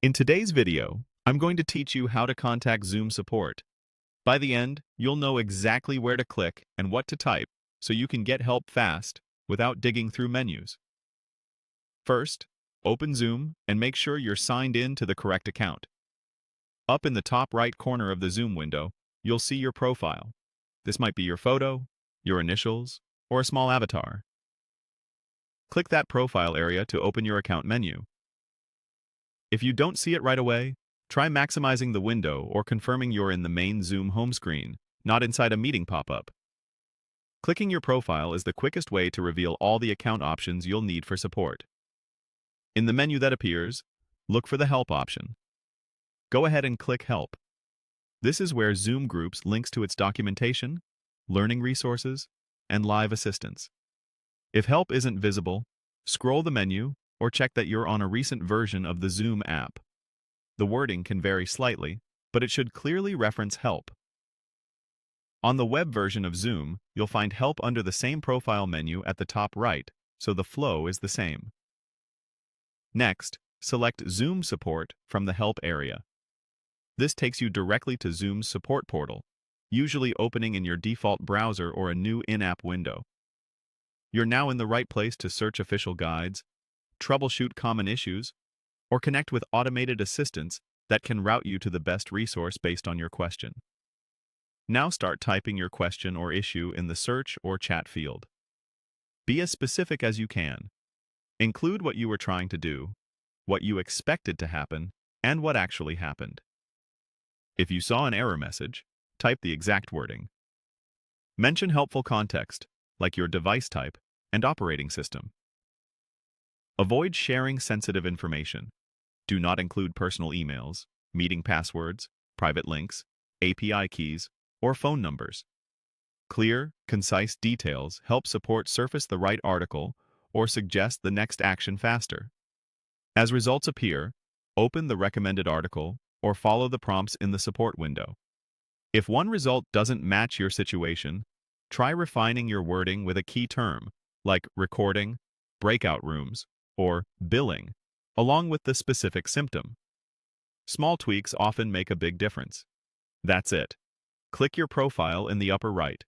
In today's video, I'm going to teach you how to contact Zoom support. By the end, you'll know exactly where to click and what to type so you can get help fast without digging through menus. First, open Zoom and make sure you're signed in to the correct account. Up in the top right corner of the Zoom window, you'll see your profile. This might be your photo, your initials, or a small avatar. Click that profile area to open your account menu. If you don't see it right away, try maximizing the window or confirming you're in the main Zoom home screen, not inside a meeting pop-up. Clicking your profile is the quickest way to reveal all the account options you'll need for support. In the menu that appears, look for the Help option. Go ahead and click Help. This is where Zoom Groups links to its documentation, learning resources, and live assistance. If help isn't visible, scroll the menu or check that you're on a recent version of the Zoom app. The wording can vary slightly, but it should clearly reference help. On the web version of Zoom, you'll find help under the same profile menu at the top right, so the flow is the same. Next, select Zoom Support from the Help area. This takes you directly to Zoom's support portal, usually opening in your default browser or a new in-app window. You're now in the right place to search official guides, troubleshoot common issues, or connect with automated assistants that can route you to the best resource based on your question. Now start typing your question or issue in the search or chat field. Be as specific as you can. Include what you were trying to do, what you expected to happen, and what actually happened. If you saw an error message, type the exact wording. Mention helpful context, like your device type and operating system. Avoid sharing sensitive information. Do not include personal emails, meeting passwords, private links, API keys, or phone numbers. Clear, concise details help support surface the right article or suggest the next action faster. As results appear, open the recommended article or follow the prompts in the support window. If one result doesn't match your situation, try refining your wording with a key term, like recording, breakout rooms, or billing, along with the specific symptom. Small tweaks often make a big difference. That's it. Click your profile in the upper right.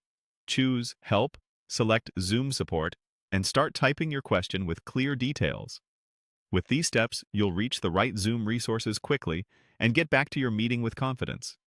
Choose Help, select Zoom Support, and start typing your question with clear details. With these steps, you'll reach the right Zoom resources quickly and get back to your meeting with confidence.